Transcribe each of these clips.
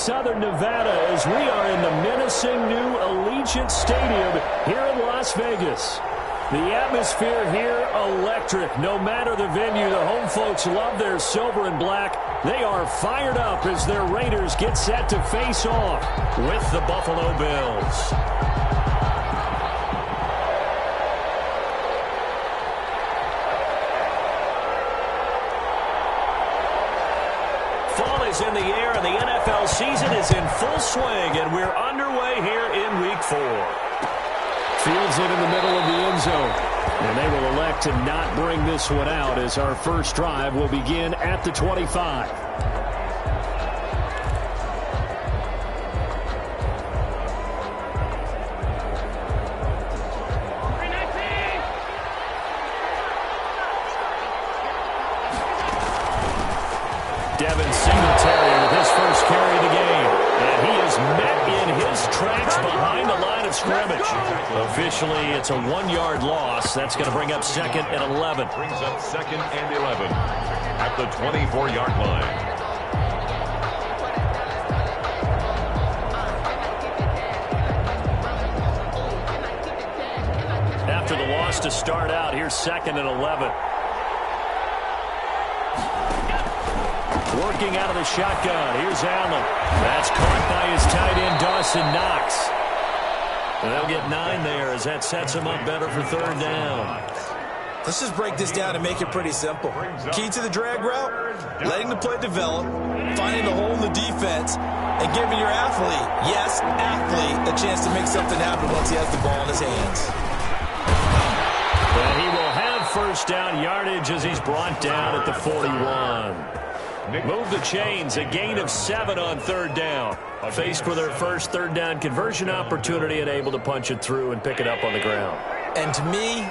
Southern Nevada as we are in the menacing new Allegiant Stadium here in Las Vegas. The atmosphere here, electric. No matter the venue, the home folks love their silver and black. They are fired up as their Raiders get set to face off with the Buffalo Bills. Fall is in the air, and the NFL season is in full swing, and we're underway here in Week 4. Fields it in the middle of the end zone, and they will elect to not bring this one out as our first drive will begin at the 25. Devin Singletary with his first carry of the game. And he is met in his tracks behind the line of scrimmage. Officially, it's a 1-yard loss. That's going to bring up 2nd and 11. Brings up 2nd and 11 at the 24-yard line. After the loss to start out, here's 2nd and 11. Working out of the shotgun. Here's Allen. That's caught by his tight end, Dawson Knox. And they'll get 9 there as that sets him up better for 3rd down. Let's just break this down and make it pretty simple. Key to the drag route, letting the play develop, finding the hole in the defense, and giving your athlete, yes, athlete, a chance to make something happen once he has the ball in his hands. And he will have first down yardage as he's brought down at the 41. Move the chains, a gain of 7 on 3rd down. Faced with their first 3rd down conversion opportunity and able to punch it through and pick it up on the ground. And to me,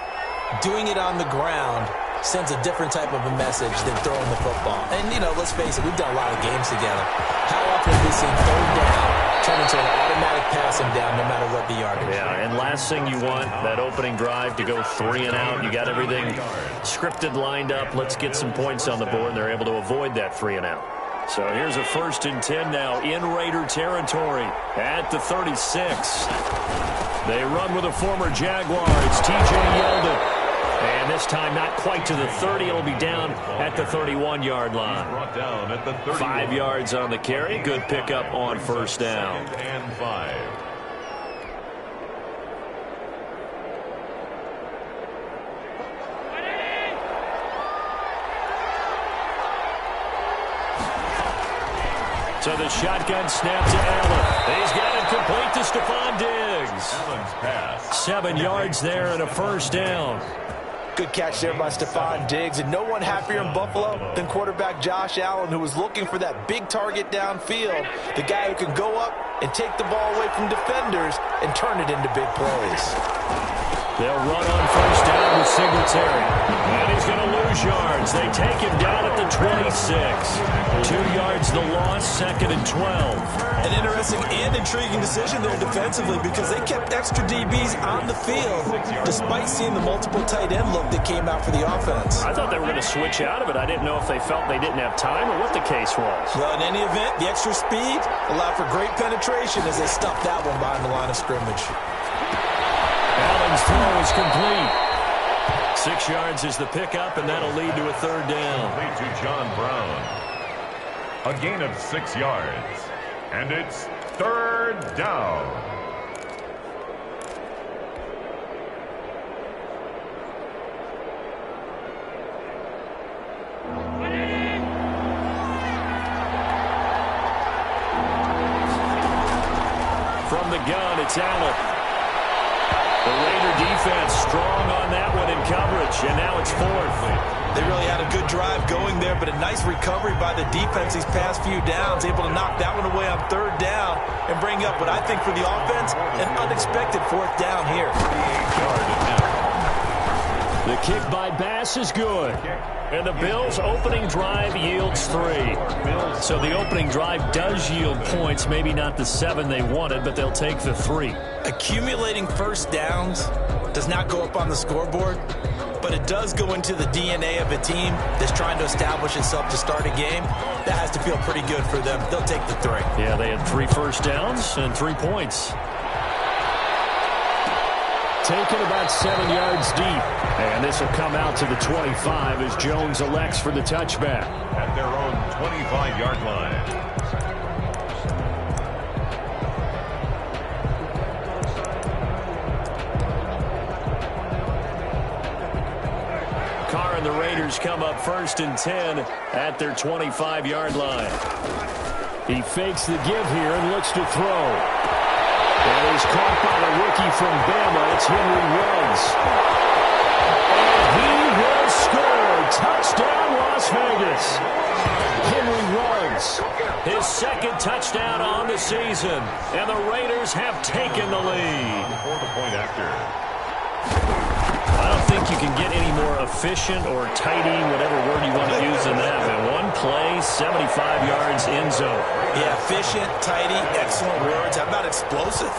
doing it on the ground sends a different type of a message than throwing the football. And, you know, let's face it, we've done a lot of games together. How often have we seen 3rd down turn into an automatic passing down no matter what the yardage? Yeah, and last thing you want, that opening drive to go 3 and out. You got everything scripted, lined up. Let's get some points on the board, and they're able to avoid that 3 and out. So here's a 1st and 10 now in Raider territory at the 36. They run with a former Jaguar. It's T.J. Yeldon. And this time not quite to the 30. It'll be down at the 31-yard line. Brought down at the 31. 5 yards on the carry. Good pickup on first down. 2nd and 5. So the shotgun snap to Allen. He's got it complete to Stephon Diggs. Allen's pass. 7 yards there and a first down. Good catch there by Stephon Diggs, and no one happier in Buffalo than quarterback Josh Allen, who was looking for that big target downfield, the guy who can go up and take the ball away from defenders and turn it into big plays. They'll run on first down with Singletary. And he's going to lose yards. They take him down at the 26. 2 yards the loss, 2nd and 12. An interesting and intriguing decision there defensively because they kept extra DBs on the field despite seeing the multiple tight end look that came out for the offense. I thought they were going to switch out of it. I didn't know if they felt they didn't have time or what the case was. Well, in any event, the extra speed allowed for great penetration as they stuffed that one behind the line of scrimmage. Allen's throw is complete. 6 yards is the pickup, and that'll lead to a 3rd down. Complete to John Brown. A gain of 6 yards. And it's 3rd down. From the gun, it's Allen. The Raider defense strong on that one in coverage, and now it's 4th. They really had a good drive going there, but a nice recovery by the defense these past few downs, able to knock that one away on 3rd down and bring up what I think for the offense, an unexpected 4th down here. 48-yard attempt. The kick by Bass is good. And the Bills' opening drive yields 3. So the opening drive does yield points, maybe not the 7 they wanted, but they'll take the 3. Accumulating first downs does not go up on the scoreboard, but it does go into the DNA of a team that's trying to establish itself to start a game. That has to feel pretty good for them. They'll take the 3. Yeah, they had 3 first downs and 3 points. Taken about 7 yards deep. And this will come out to the 25 as Jones elects for the touchback. At their own 25-yard line. Carr and the Raiders come up 1st and 10 at their 25-yard line. He fakes the give here and looks to throw. And he's caught by the rookie from Bama. It's Henry Ruggs. And he will score. Touchdown, Las Vegas. Henry Ruggs. His 2nd touchdown on the season. And the Raiders have taken the lead. For the point after. I don't think you can get any more efficient or tidy, whatever word you want to use in that. Man, one play, 75 yards, end zone. Yeah, efficient, tidy, excellent words. How about explosive?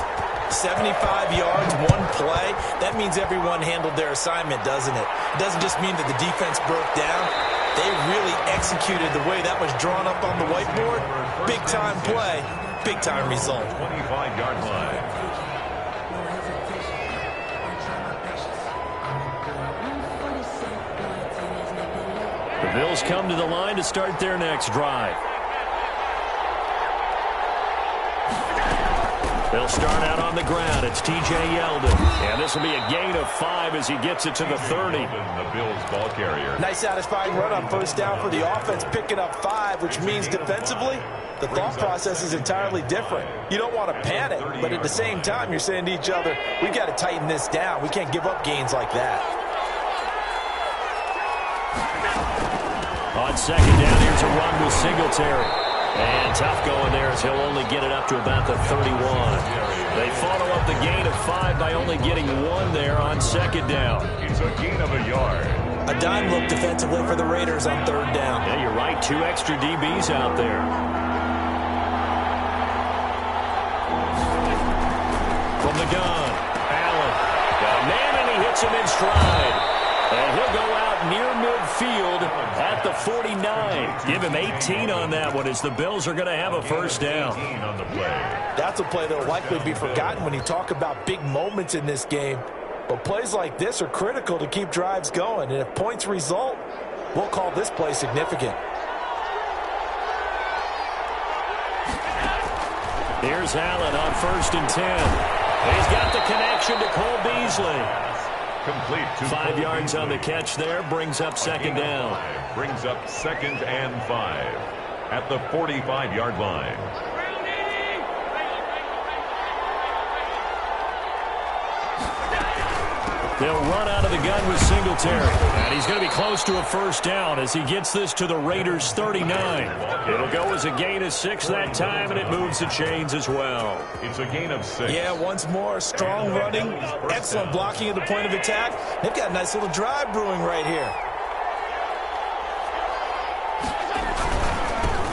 75 yards, one play. That means everyone handled their assignment, doesn't it? It doesn't just mean that the defense broke down. They really executed the way that was drawn up on the whiteboard. Big-time play, big-time result. 25-yard line. The Bills come to the line to start their next drive. They'll start out on the ground. It's T.J. Yeldon. And this will be a gain of 5 as he gets it to the 30. The Bills ball carrier. Nice satisfying run on 1st down for the offense, picking up 5, which means defensively, the thought process is entirely different. You don't want to panic, but at the same time, you're saying to each other, we've got to tighten this down. We can't give up gains like that. On 2nd down, here's a run with Singletary. And tough going there as he'll only get it up to about the 31. They follow up the gain of 5 by only getting 1 there on 2nd down. It's a gain of a yard. A dime look defensively for the Raiders on 3rd down. Yeah, you're right. 2 extra DBs out there. From the gun, Allen. Got a man and he hits him in stride. And he'll go out near midfield at the 49. Give him 18 on that one as the Bills are going to have a 1st down. On the play. That's a play that will likely be forgotten when you talk about big moments in this game. But plays like this are critical to keep drives going. And if points result, we'll call this play significant. Here's Allen on 1st and 10. He's got the connection to Cole Beasley. Complete to 5 yards on the catch there, brings up 2nd down. Brings up 2nd and 5 at the 45-yard line. They'll run out of the gun with Singletary. And he's going to be close to a 1st down as he gets this to the Raiders' 39. It'll go as a gain of 6 that time, and it moves the chains as well. It's a gain of 6. Yeah, once more, strong running, excellent blocking at the point of attack. They've got a nice little drive brewing right here.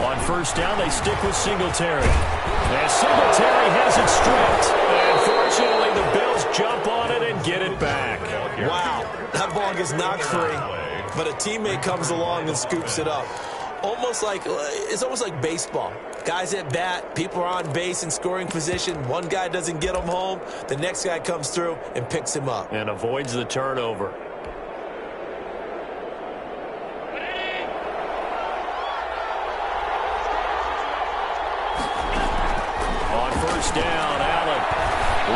On 1st down, they stick with Singletary. And Singletary has it stripped. And fortunately, the Bills jump on it and get it back. Wow, that ball gets knocked free, but a teammate comes along and scoops it up. It's almost like baseball. Guys at bat, people are on base in scoring position. One guy doesn't get him home. The next guy comes through and picks him up. And avoids the turnover. On 1st down, Allen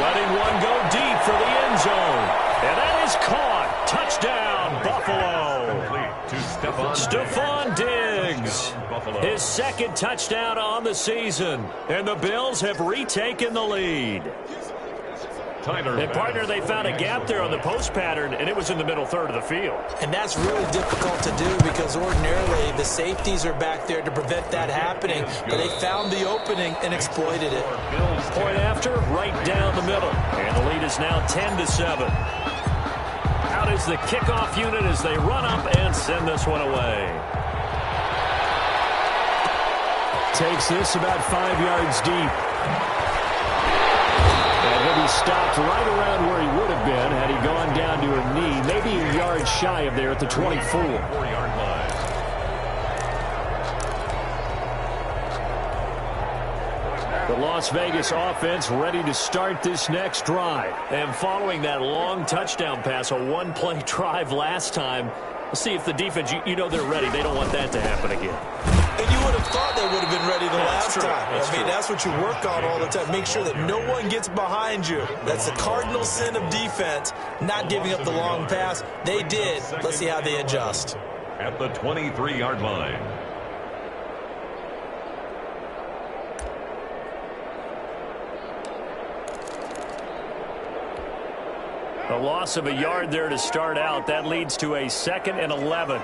letting one go deep for the end zone. And that is caught. Touchdown, Buffalo. Stephon Diggs. His 2nd touchdown on the season. And the Bills have retaken the lead. And partner, they found a gap there on the post pattern, and it was in the middle 3rd of the field. And that's really difficult to do because ordinarily the safeties are back there to prevent that happening. But they found the opening and exploited it. Point after, right down the middle. And the lead is now 10-7. Out is the kickoff unit as they run up and send this one away. Takes this about 5 yards deep. And he'll be stopped right around where he would have been had he gone down to a knee, maybe a yard shy of there at the 24. 4-yard line. The Las Vegas offense ready to start this next drive. And following that long touchdown pass, a one-play drive last time, we'll see if the defense, you know they're ready. They don't want that to happen again. And you would have thought they would have been ready the last time. I mean, that's what you work on all the time. Make sure that no one gets behind you. That's the cardinal sin of defense, not giving up the long pass. They did. Let's see how they adjust. At the 23-yard line. A loss of a yard there to start out. That leads to a 2nd and 11.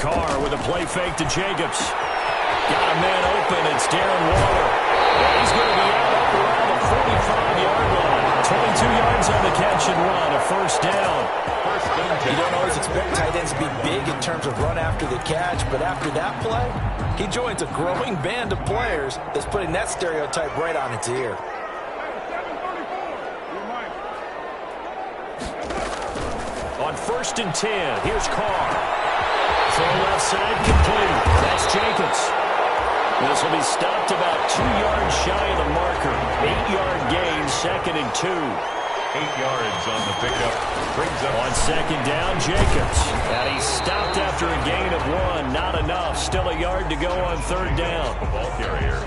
Carr with a play fake to Jacobs. Got a man open. It's Darren Waller. And he's going to be out up around the 45-yard line. 22 yards on the catch and run. A first down. You don't always expect tight ends to be big in terms of run after the catch, but after that play, he joins a growing band of players that's putting that stereotype right on its ear. On 1st and 10, here's Carr. Throw left side complete. That's Jacobs. This will be stopped about 2 yards shy of the marker. 8-yard gain, 2nd and 2. 8 yards on the pickup. Brings up on 2nd down, Jacobs. And he stopped after a gain of 1. Not enough. Still a yard to go on 3rd down. the ball carrier.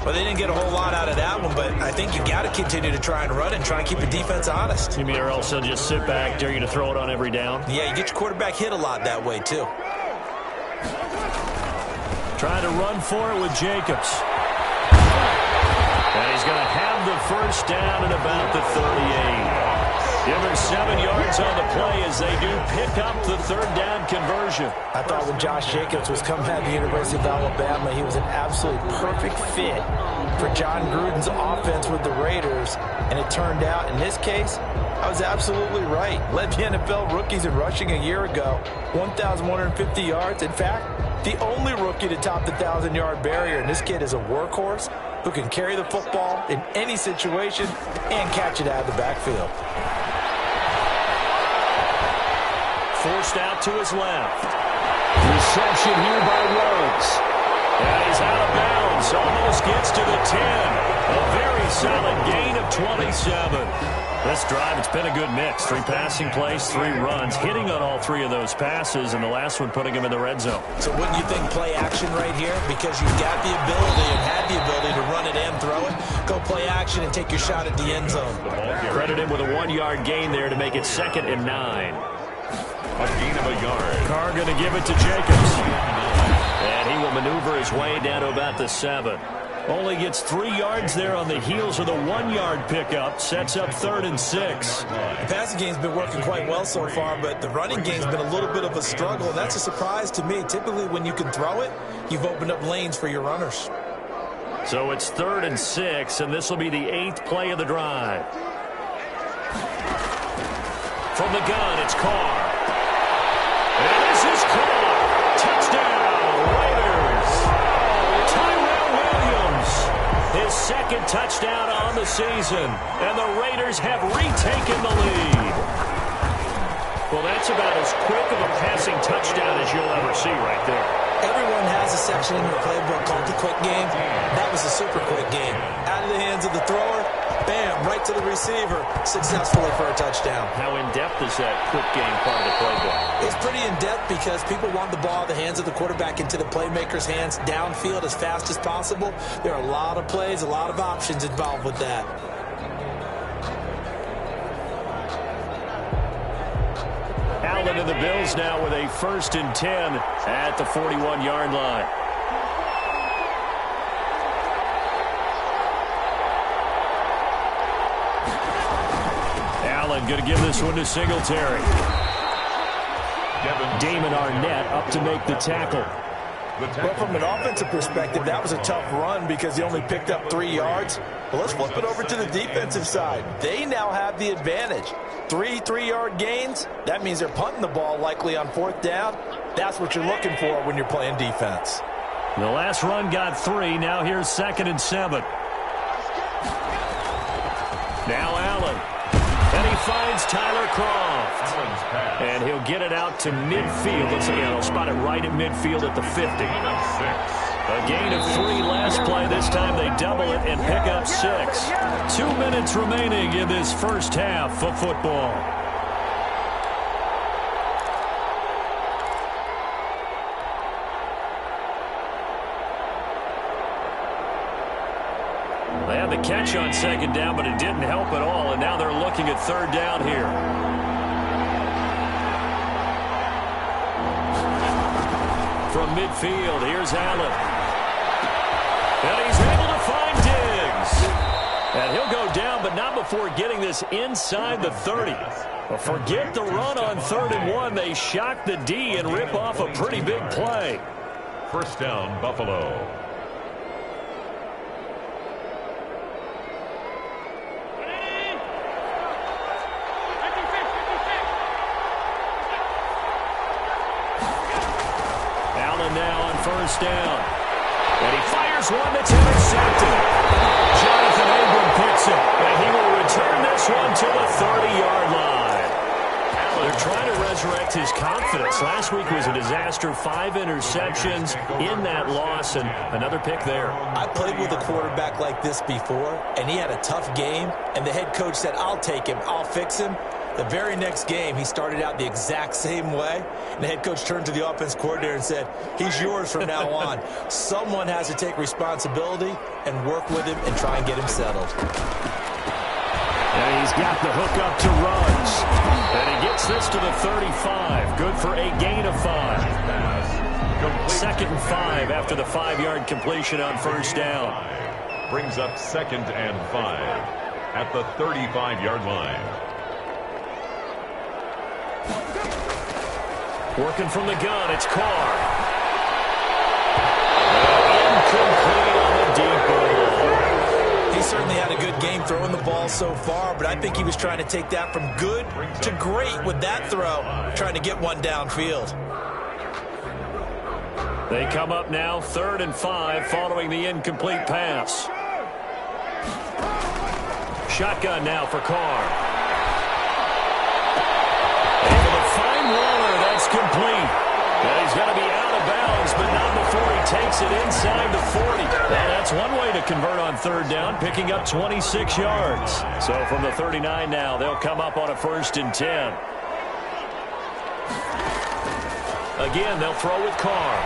Well, they didn't get a whole lot out of that one, but I think you got to continue to try and run and try and keep the defense honest. You mean or else they'll just sit back, dare you to throw it on every down? Yeah, you get your quarterback hit a lot that way, too. Trying to run for it with Jacobs. And he's going to have the first down at about the 38. Give him 7 yards on the play as they do pick up the 3rd down conversion. I thought when Josh Jacobs was coming out of the University of Alabama, he was an absolute perfect fit for John Gruden's offense with the Raiders. And it turned out, in this case, I was absolutely right. Led the NFL rookies in rushing a year ago, 1,150 yards. In fact, the only rookie to top the 1,000-yard barrier. And this kid is a workhorse who can carry the football in any situation and catch it out of the backfield. Forced out to his left. Reception here by Rhodes. And he's out of bounds. Almost gets to the 10. A very solid gain of 27. This drive, it's been a good mix. 3 passing plays, 3 runs, hitting on all 3 of those passes, and the last one putting him in the red zone. So wouldn't you think play action right here? Because you've got the ability and had the ability to run it and throw it. Go play action and take your shot at the end zone. Credit him with a 1-yard gain there to make it 2nd and 9. A gain of a yard. Carr going to give it to Jacobs. And he will maneuver his way down to about the 7. Only gets 3 yards there on the heels of the 1-yard pickup. Sets up 3rd and 6. The passing game's been working quite well so far, but the running game's been a little bit of a struggle. That's a surprise to me. Typically, when you can throw it, you've opened up lanes for your runners. So it's 3rd and 6, and this will be the 8th play of the drive. From the gun, it's Carr. And this is Carr. Touchdown, Raiders. Tyrell Williams, his 2nd touchdown on the season. And the Raiders have retaken the lead. Well, that's about as quick of a passing touchdown as you'll ever see right there. Everyone has a section in their playbook called the quick game. That was a super quick game. Out of the hands of the thrower, bam, right to the receiver, successfully for a touchdown. How in-depth is that quick game part of the playbook? It's pretty in-depth because people want the ball out of the hands of the quarterback into the playmaker's hands downfield as fast as possible. There are a lot of plays, a lot of options involved with that. Allen and the Bills now with a 1st and 10 at the 41-yard line. Allen going to give this one to Singletary. Damon Arnett up to make the tackle. Well, from an offensive perspective, that was a tough run because he only picked up 3 yards. But let's flip it over to the defensive side. They now have the advantage. 3 3-yard gains, that means they're punting the ball likely on 4th down. That's what you're looking for when you're playing defense. The last run got 3. Now here's 2nd and 7. Now Allen. And he finds Tyler Croft. And he'll get it out to midfield. Let's see, he'll spot it right at midfield at the 50. A gain of 3 last play. This time they double it and pick up 6. 2 minutes remaining in this first half of football. They had the catch on second down, but it didn't help at all, and now they're looking at third down here. From midfield, here's Allen. And he's able to find Diggs. And he'll go down, but not before getting this inside the 30. But forget the run on 3rd and 1. They shock the D and rip off a pretty big play. First down, Buffalo. Now on first down. And he fires one that's intercepted. Jonathan Abram picks it. And he will return this one to the 30-yard line. They're trying to resurrect his confidence. Last week was a disaster. 5 interceptions in that loss, and another pick there. I played with a quarterback like this before, and he had a tough game, and the head coach said, I'll take him, I'll fix him. The very next game, he started out the exact same way. And the head coach turned to the offense coordinator and said, he's yours from now on. Someone has to take responsibility and work with him and try and get him settled. And he's got the hook up to Ruggs. And he gets this to the 35. Good for a gain of 5. 2nd and 5 after the 5-yard completion on first down. Brings up 2nd and 5 at the 35-yard line. Working from the gun, it's Carr. Incomplete on the deep ball. He certainly had a good game throwing the ball so far, but I think he was trying to take that from good to great with that throw, trying to get one downfield. They come up now, 3rd and 5, following the incomplete pass. Shotgun now for Carr. Complete. And he's going to be out of bounds, but not before he takes it inside the 40. Well, that's one way to convert on 3rd down, picking up 26 yards. So from the 39 now, they'll come up on a 1st and 10. Again, they'll throw with Carr.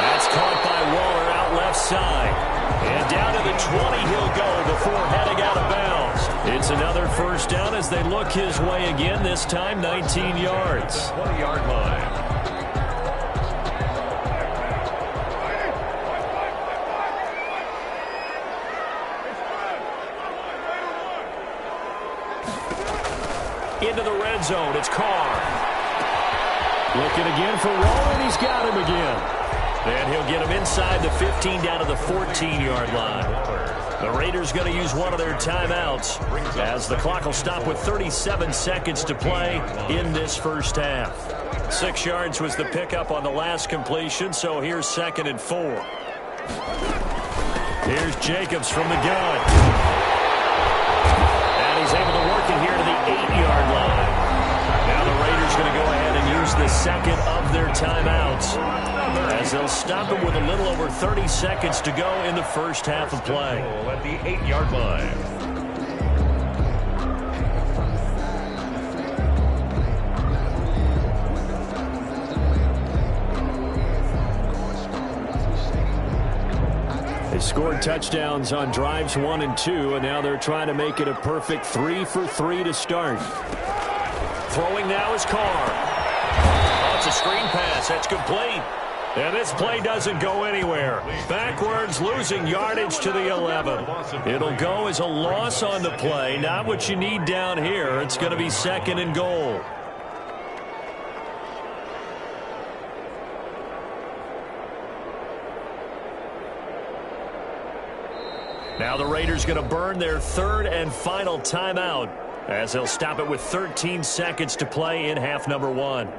That's caught by Waller out left side. And down to the 20 he'll go before heading out of bounds. It's another 1st down as they look his way again, this time 19 yards. 20-yard line. Into the red zone, it's Carr. Looking again for Waller, and he's got him again. And he'll get him inside the 15 down to the 14-yard line. The Raiders going to use one of their timeouts as the clock will stop with 37 seconds to play in this first half. 6 yards was the pickup on the last completion, so here's 2nd and 4. Here's Jacobs from the gun. And he's able to work it here to the 8-yard line. Now the Raiders going to go ahead and use the 2nd of their timeouts, as they'll stop him with a little over 30 seconds to go in the first half of play. At the 8-yard line. They scored touchdowns on drives 1 and 2, and now they're trying to make it a perfect 3 for 3 to start. Throwing now is Carr. Oh, it's a screen pass. That's complete. And this play doesn't go anywhere. Backwards, losing yardage to the 11. It'll go as a loss on the play. Not what you need down here. It's going to be 2nd and goal. Now the Raiders going to burn their 3rd and final timeout, as they'll stop it with 13 seconds to play in half number 1.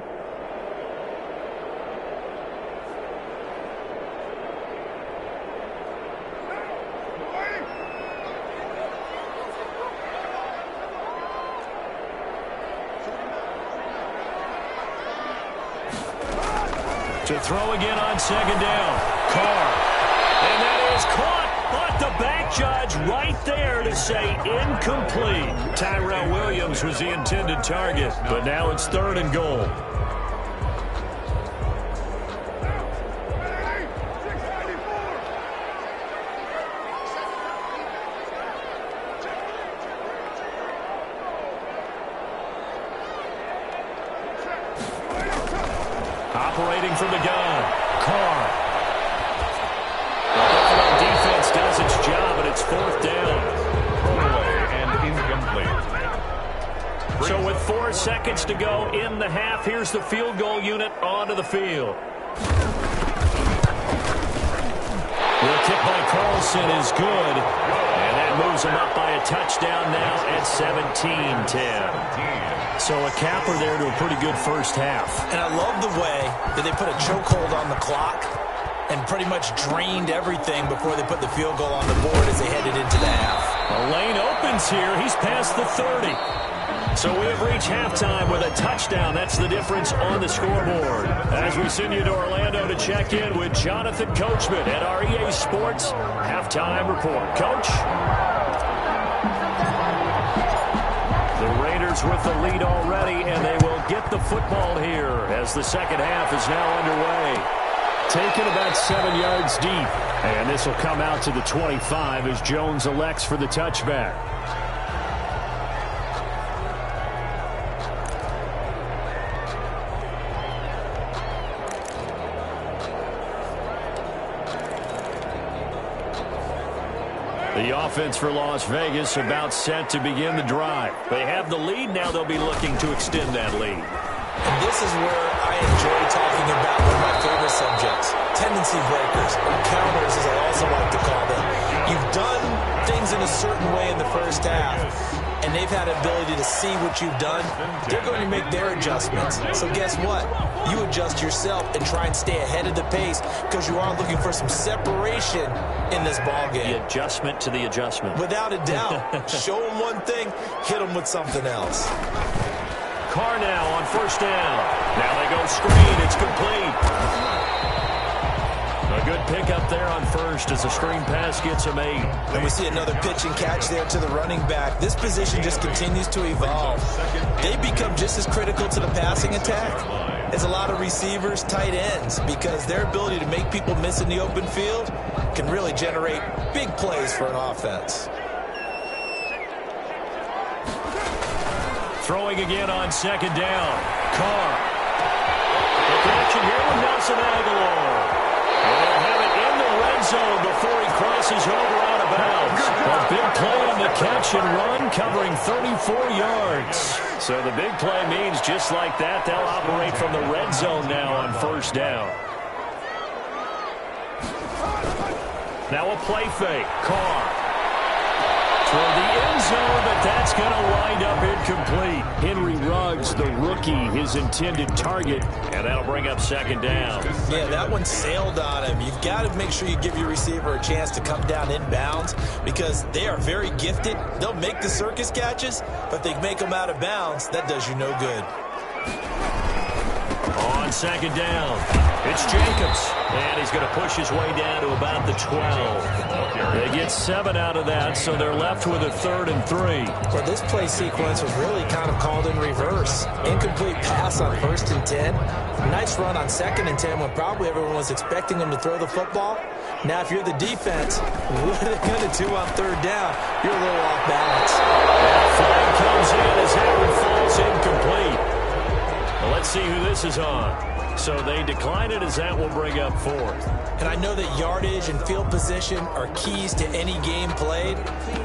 To throw again on second down. Carr. And that is caught. But the back judge right there to say incomplete. Tyrell Williams was the intended target, but now it's 3rd and goal. Operating from the gun. Carr. Defense does its job, and it's 4th down. And incomplete. So with 4 seconds to go in the half, here's the field goal unit onto the field. The kick by Carlson is good, and that moves him up by a touchdown now at 17-10. So a capper there to a pretty good first half. And I love the way that they put a chokehold on the clock and pretty much drained everything before they put the field goal on the board as they headed into the half. A lane opens here. He's past the 30. So we have reached halftime with a touchdown. That's the difference on the scoreboard. As we send you to Orlando to check in with Jonathan Coachman at our EA Sports Halftime Report. Coach? The Raiders with the lead already, and they will get the football here as the second half is now underway. Taken about 7 yards deep. And this will come out to the 25 as Jones elects for the touchback. The offense for Las Vegas about set to begin the drive. They have the lead. Now they'll be looking to extend that lead. And this is where I enjoy talking about one of my favorite subjects, tendency breakers, or counters as I also like to call them. You've done things in a certain way in the first half, and they've had the ability to see what you've done. They're going to make their adjustments. So guess what? You adjust yourself and try and stay ahead of the pace because you are looking for some separation in this ball game. The adjustment to the adjustment. Without a doubt. Show them one thing, hit them with something else. Carr now on first down. Now they go screen. It's complete. A good pickup there on first as the screen pass gets a 8. And we see another pitch and catch there to the running back. This position just continues to evolve. They become just as critical to the passing attack as a lot of receivers, tight ends, because their ability to make people miss in the open field can really generate big plays for an offense. Throwing again on second down. Carr. The connection here with Nelson Aguilar. And they'll have it in the red zone before he crosses over out of bounds. A big play on the catch and run, covering 34 yards. So the big play means just like that, they'll operate from the red zone now on first down. Now a play fake. Carr. Toward the end zone, but that's going to wind up incomplete. Henry Ruggs, the rookie, his intended target, and that'll bring up second down. Yeah, that one sailed on him. You've got to make sure you give your receiver a chance to come down inbounds because they are very gifted. They'll make the circus catches, but they make them out of bounds. That does you no good. On second down, it's Jacobs, and he's going to push his way down to about the 12. They get 7 out of that, so they're left with a 3rd and 3. Well, this play sequence was really kind of called in reverse. Incomplete pass on 1st and 10. Nice run on 2nd and 10 when probably everyone was expecting him to throw the football. Now, if you're the defense, what are they going to do on 3rd down? You're a little off balance. That flag comes in as that one falls incomplete. Well, let's see who this is on. So they decline it as that will bring up 4th. And I know that yardage and field position are keys to any game played,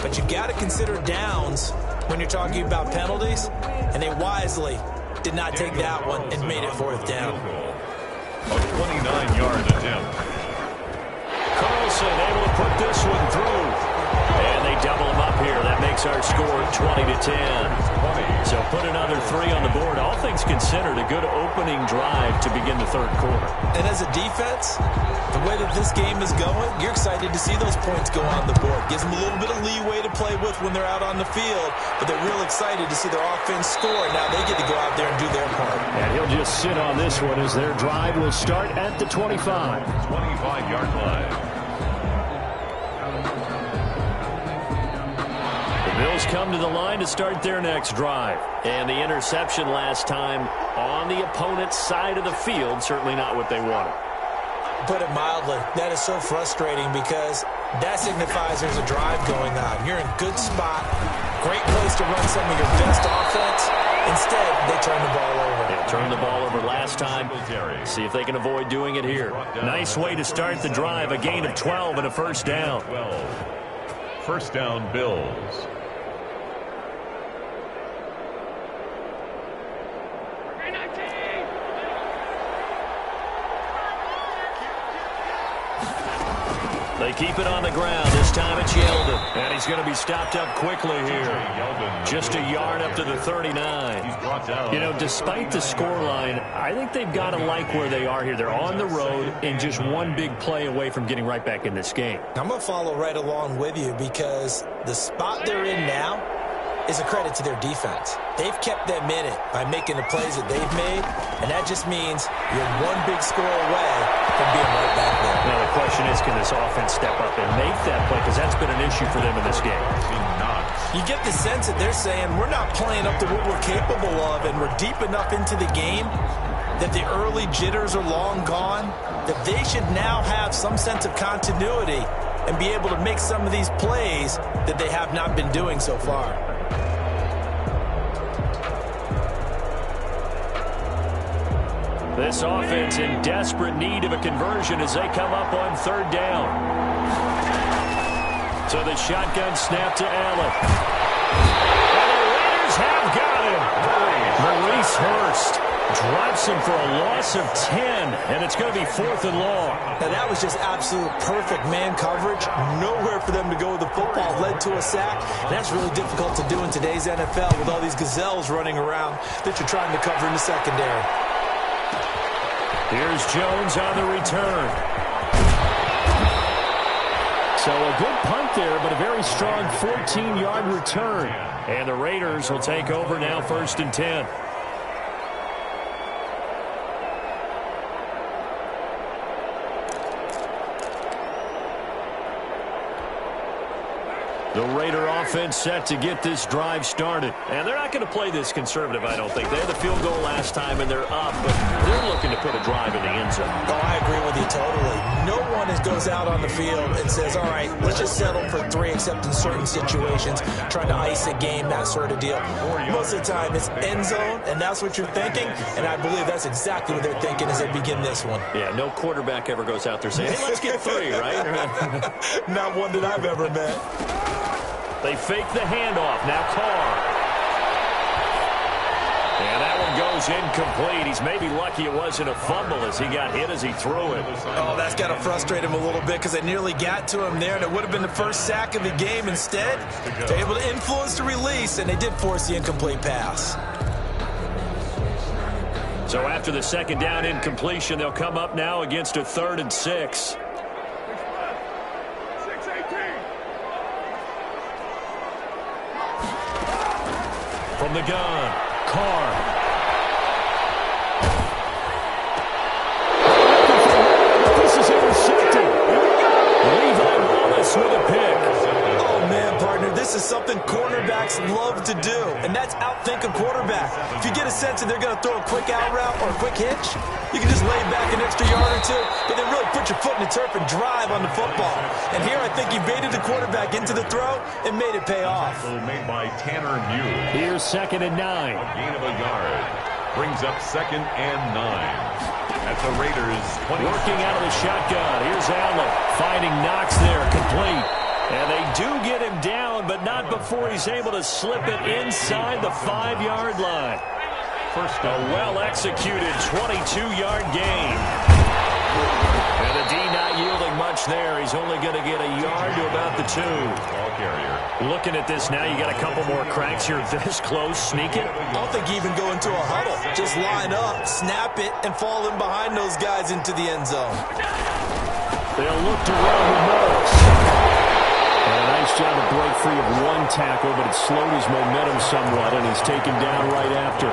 but you got to consider downs when you're talking about penalties, and they wisely did not take that one and made it 4th down. A 29-yard attempt. Carlson able to put this one through. And they double him up here. That makes our score 20-10. So put another 3 on the board. All things considered, a good opening drive to begin the 3rd quarter. And as a defense, the way that this game is going, you're excited to see those points go on the board. Gives them a little bit of leeway to play with when they're out on the field, but they're real excited to see their offense score. Now they get to go out there and do their part. And he'll just sit on this one as their drive will start at the 25. 25-yard line. The Bills come to the line to start their next drive. And the interception last time on the opponent's side of the field, certainly not what they wanted. Put it mildly, that is so frustrating because that signifies there's a drive going on. You're in a good spot, great place to run some of your best offense. Instead, they turn the ball over. Yeah, turned the ball over last time. See if they can avoid doing it here. Nice way to start the drive, a gain of 12 and a first down. 12. First down, Bills. They keep it on the ground. This time it's Yeldon. And he's going to be stopped up quickly here. Just a yard up to the 39. You know, despite the scoreline, I think they've got to like where they are here. They're on the road and just one big play away from getting right back in this game. I'm going to follow right along with you because the spot they're in now is a credit to their defense. They've kept them in it by making the plays that they've made, and that just means you're one big score away from being right back there. Now the question is, can this offense step up and make that play? Because that's been an issue for them in this game. You get the sense that they're saying, we're not playing up to what we're capable of, and we're deep enough into the game that the early jitters are long gone, that they should now have some sense of continuity and be able to make some of these plays that they have not been doing so far. This offense in desperate need of a conversion as they come up on third down. So the shotgun snap to Allen. And the Raiders have got him. Maurice Hurst drops him for a loss of 10, and it's going to be 4th and long. Now that was just absolute perfect man coverage. Nowhere for them to go with the football. Led to a sack. And that's really difficult to do in today's NFL with all these gazelles running around that you're trying to cover in the secondary. Here's Jones on the return. So a good punt there, but a very strong 14-yard return. And the Raiders will take over now, 1st and 10. The Raider offense set to get this drive started. And they're not going to play this conservative, I don't think. They had the field goal last time, and they're up, but they're looking to put a drive in the end zone. Oh, I agree with you totally. No one goes out on the field and says, all right, let's just settle for 3 except in certain situations, trying to ice a game, that sort of deal. Most of the time, it's end zone, and that's what you're thinking, and I believe that's exactly what they're thinking as they begin this one. Yeah, no quarterback ever goes out there saying, hey, let's get 3, right? Not one that I've ever met. They fake the handoff. Now Carr. And that one goes incomplete. He's maybe lucky it wasn't a fumble as he got hit as he threw it. Oh, that's got to frustrate him a little bit because they nearly got to him there, and it would have been the first sack of the game. Instead, they're able to influence the release, and they did force the incomplete pass. So after the second down incompletion, they'll come up now against a 3rd and 6. From the gun, Carr. This is intercepted. Levi Wallace with a pick. Oh, man, partner, this is something cornerbacks love to do, and that's outthink a quarterback. If you get a sense that they're going to throw a quick out route or a quick hitch, you can just lay back an extra yard or two, but then really put your foot in the turf and drive on the football. And here I think he baited the quarterback into the throw and made it pay off. Made by Tanner Mew. Here's 2nd and 9. A gain of a yard. Brings up 2nd and 9. At the Raiders 20. Working out of the shotgun. Here's Allen. Finding Knox there. Complete. And they do get him down, but not before he's able to slip it inside the 5-yard line. First a well-executed 22-yard gain. And the D not yielding much there. He's only going to get a yard to about the 2. Ball carrier. Looking at this now, you got a couple more cracks here this close. Sneak it. I don't think you even go into a huddle. Just line up, snap it, and fall in behind those guys into the end zone. They'll look to run with Morris. And a nice job to break free of one tackle, but it slowed his momentum somewhat, and he's taken down right after.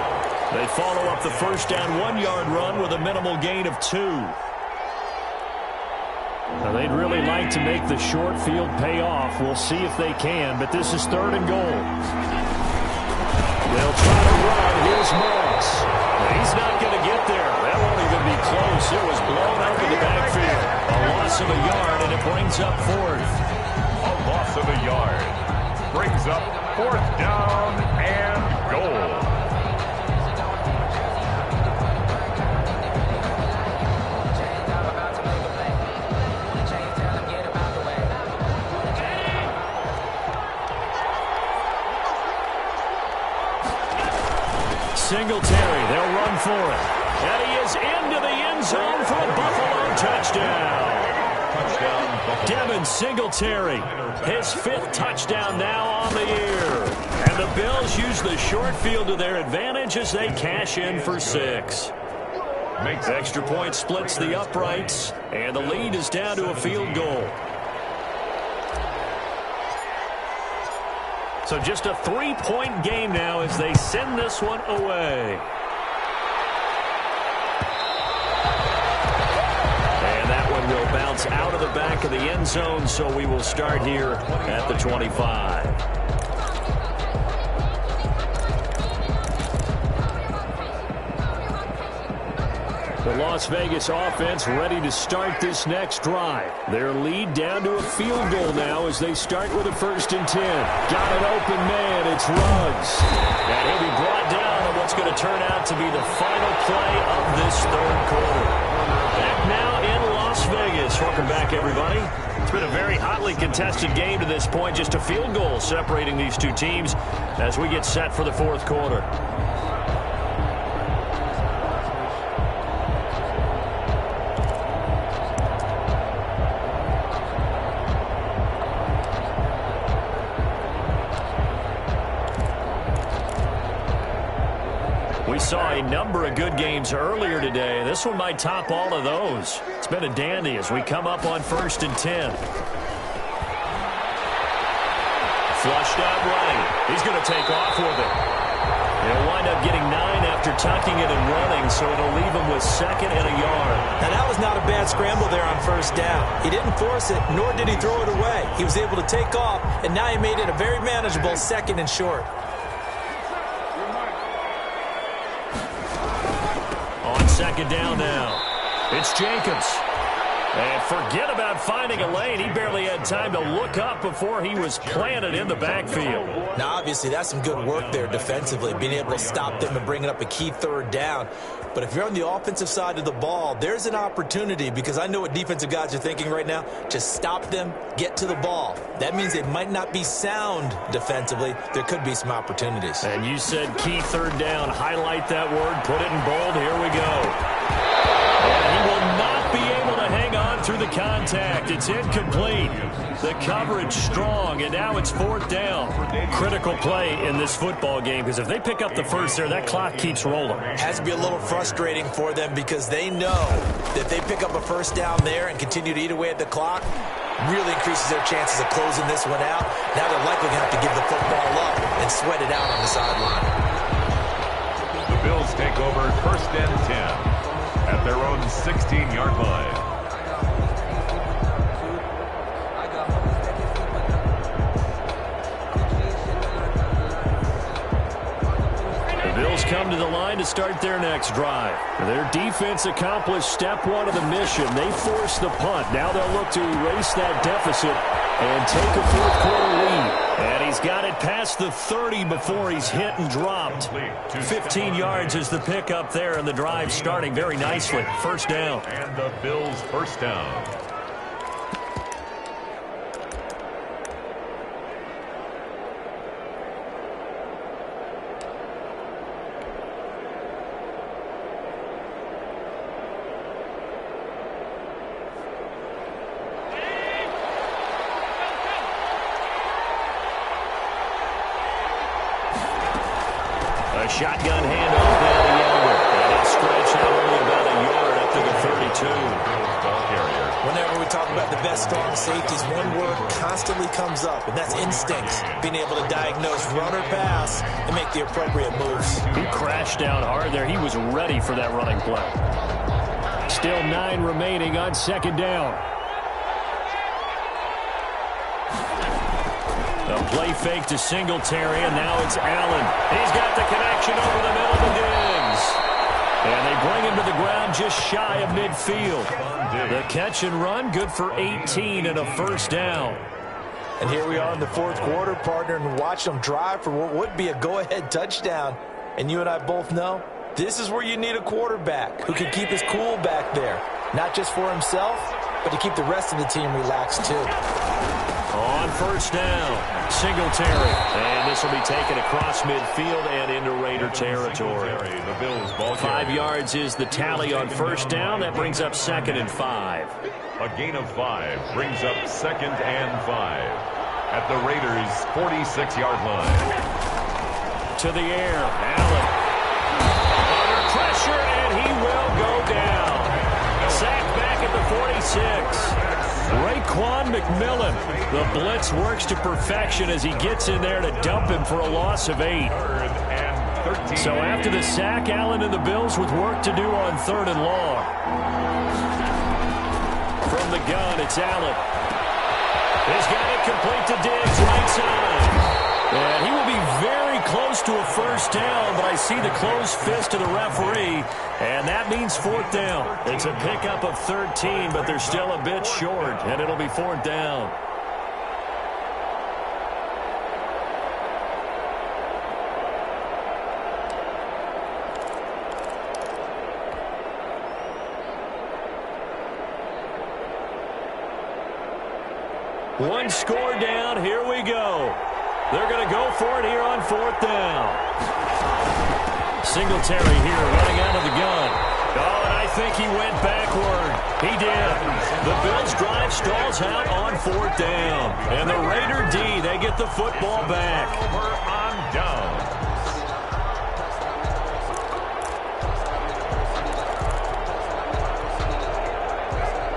They follow up the first down 1-yard run with a minimal gain of 2. Now, they'd really like to make the short field pay off. We'll see if they can, but this is 3rd and goal. They'll try to run. Here's Moss. He's not going to get there. That won't even be close. It was blown up in the backfield. A loss of a yard, and it brings up 4th. A loss of a yard brings up 4th down and goal. Singletary, they'll run for it. And he is into the end zone for a Buffalo touchdown. Devin Singletary, his 5th touchdown now on the year. And the Bills use the short field to their advantage as they cash in for 6. Extra point splits the uprights, and the lead is down to a field goal. So just a 3-point game now as they send this one away. And that one will bounce out of the back of the end zone, so we will start here at the 25. The Las Vegas offense ready to start this next drive. Their lead down to a field goal now as they start with a 1st and 10. Got an open man. It's Ruggs. And he'll be brought down on what's going to turn out to be the final play of this 3rd quarter. Back now in Las Vegas. Welcome back, everybody. It's been a very hotly contested game to this point. Just a field goal separating these two teams as we get set for the 4th quarter. We saw a number of good games earlier today. This one might top all of those. It's been a dandy as we come up on 1st and 10. Flushed out right. He's going to take off with it. He'll wind up getting 9 after tucking it and running, so it'll leave him with 2nd and a yard. And that was not a bad scramble there on 1st down. He didn't force it, nor did he throw it away. He was able to take off, and now he made it a very manageable 2nd and short. On 2nd down now, it's Jacobs. And forget about finding a lane. He barely had time to look up before he was planted in the backfield. Now, obviously, that's some good work there defensively, being able to stop them and bringing up a key 3rd down. But if you're on the offensive side of the ball, there's an opportunity, because I know what defensive guys are thinking right now. Just stop them, get to the ball. That means they might not be sound defensively. There could be some opportunities. And you said key 3rd down. Highlight that word. Put it in bold. Here we go. And he will not be able to hang on through the contact. It's incomplete. The coverage strong, and now it's 4th down. Critical play in this football game, because if they pick up the first there, that clock keeps rolling. Has to be a little frustrating for them, because they know that they pick up a 1st down there and continue to eat away at the clock, really increases their chances of closing this one out. Now they're likely going to have to give the football up and sweat it out on the sideline. The Bills take over 1st and 10 at their own 16-yard line. Bills come to the line to start their next drive. Their defense accomplished step 1 of the mission. They forced the punt. Now they'll look to erase that deficit and take a 4th quarter lead. And he's got it past the 30 before he's hit and dropped. 15 yards is the pickup there, and the drive starting very nicely. 1st down. And the Bills' 1st down. Shotgun handoff down the elbow. And it's stretched out only about a yard up to the 32. Whenever we talk about the best strong safeties, one word constantly comes up, and that's instincts. Being able to diagnose run or pass and make the appropriate moves. He crashed down hard there. He was ready for that running play. Still 9 remaining on second down. A play fake to Singletary, and now it's Allen. He's got the connection over the middle to Diggs. And they bring him to the ground just shy of midfield. The catch and run, good for 18 and a first down. And here we are in the fourth quarter, partner, and watch them drive for what would be a go-ahead touchdown. And you and I both know this is where you need a quarterback who can keep his cool back there. Not just for himself, but to keep the rest of the team relaxed too. On first down, Singletary. And this will be taken across midfield and into Raider territory. The Bills ball 5 yards is the tally on first down. That brings up 2nd and 5. A gain of 5 brings up 2nd and 5 at the Raiders' 46-yard line. To the air, Allen. Under pressure, and he will go down. Sacked back at the 46. Raekwon McMillan. The blitz works to perfection as he gets in there to dump him for a loss of 8. So after the sack, Allen and the Bills with work to do on 3rd and long. From the gun, it's Allen. He's got it complete to Diggs, right side. And he will be very close to a first down, but I see the closed fist of the referee, and that means 4th down. It's a pickup of 13, but they're still a bit short, and it'll be 4th down. One score down, here we go. They're going to go for it here on 4th down. Singletary here running out of the gun. Oh, and I think he went backward. He did. The Bills drive stalls out on 4th down. And the Raider D, they get the football back. Over on down.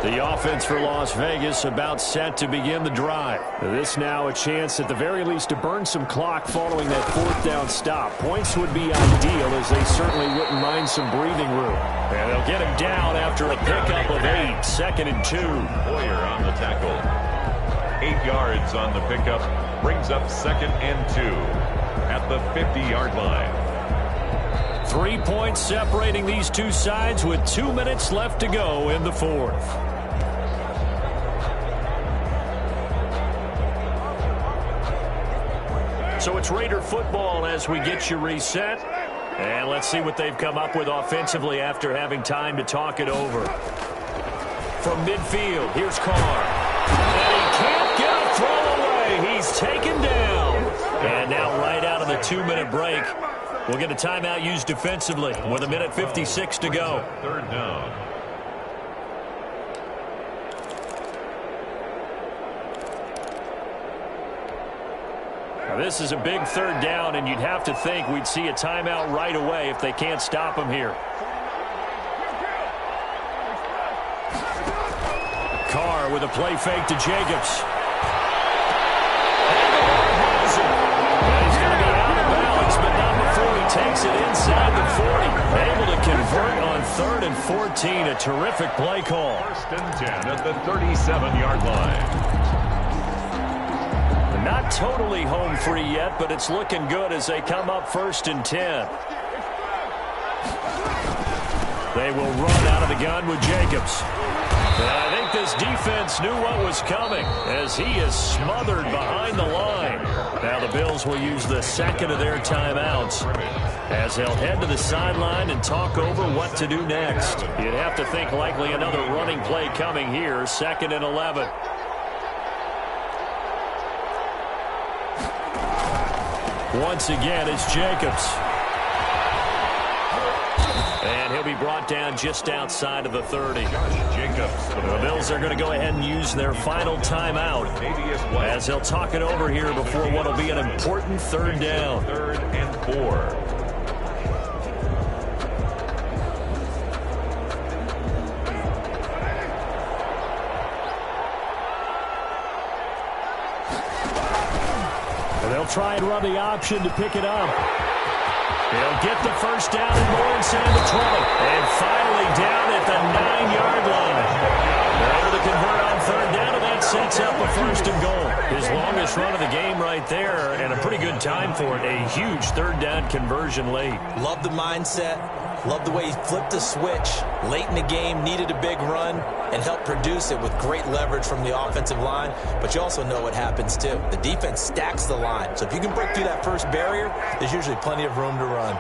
The offense for Las Vegas about set to begin the drive. This now a chance at the very least to burn some clock following that 4th down stop. Points would be ideal as they certainly wouldn't mind some breathing room. And they'll get him down after a pickup of 8, 2nd and 2. Boyer on the tackle. 8 yards on the pickup brings up 2nd and 2 at the 50-yard line. 3 points separating these two sides with 2 minutes left to go in the 4th. So it's Raider football as we get you reset. And let's see what they've come up with offensively after having time to talk it over. From midfield, here's Carr. And he can't get a throw away. He's taken down. And now right out of the 2-minute break, we'll get a timeout used defensively with 1:56 to go. 3rd down. Now this is a big 3rd down, and you'd have to think we'd see a timeout right away if they can't stop him here. Carr with a play fake to Jacobs. He's going to be out of bounds, but not before he takes it inside the 40. Able to convert on 3rd and 14. A terrific play call. 1st and 10 at the 37-yard line. Not totally home free yet, but it's looking good as they come up 1st and 10. They will run out of the gun with Jacobs. And I think this defense knew what was coming as he is smothered behind the line. Now the Bills will use the 2nd of their timeouts as they'll head to the sideline and talk over what to do next. You'd have to think likely another running play coming here, 2nd and 11. Once again, it's Jacobs. And he'll be brought down just outside of the 30. Jacobs. The Bills are going to go ahead and use their final timeout as they'll talk it over here before what will be an important 3rd down. 3rd and 4. They'll try and run the option to pick it up. He'll get the first down and more inside the 20. And finally down at the 9-yard line. They're able to convert on third down, and that sets up a first and goal. His longest run of the game right there, and a pretty good time for it. A huge third down conversion late. Love the mindset. Love the way he flipped the switch late in the game, needed a big run, and helped produce it with great leverage from the offensive line. But you also know what happens, too. The defense stacks the line. So if you can break through that first barrier, there's usually plenty of room to run.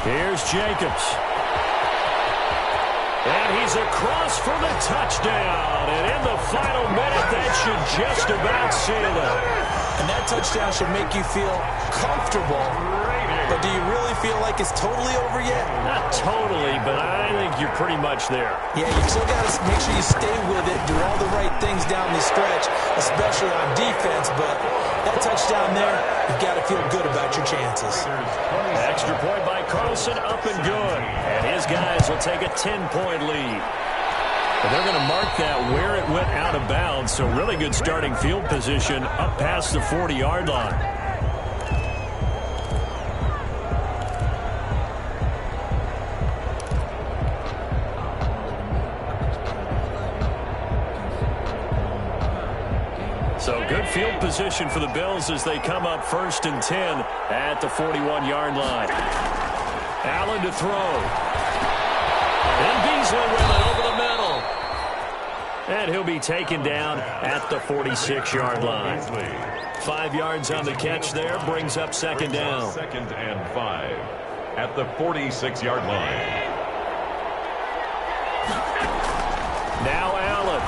Here's Jacobs. And he's across for the touchdown. And in the final minute, that should just about seal it. And that touchdown should make you feel comfortable. But do you really feel like it's totally over yet? Not totally, but I think you're pretty much there. Yeah, you still got to make sure you stay with it, do all the right things down the stretch, especially on defense. But that touchdown there, you've got to feel good about your chances. Extra point by Carlson, up and good. And his guys will take a 10-point lead. But they're going to mark that where it went out of bounds, so really good starting field position up past the 40-yard line. So good field position for the Bills as they come up 1st and 10 at the 41-yard line. Allen to throw. And Beasley with it over the middle. And he'll be taken down at the 46-yard line. 5 yards on the catch there, brings up second down. 2nd and 5 at the 46-yard line. Now Allen.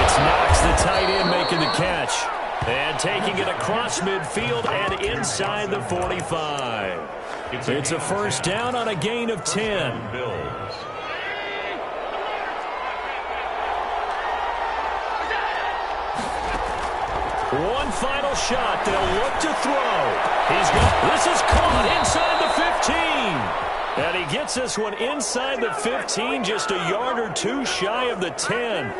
It's Knox, the tight end, making the catch. And taking it across midfield and inside the 45. It's a first down on a gain of 10. Bills. One final shot. They'll look to throw. This is caught inside the 15. And he gets this one inside the 15, just a yard or two shy of the 10.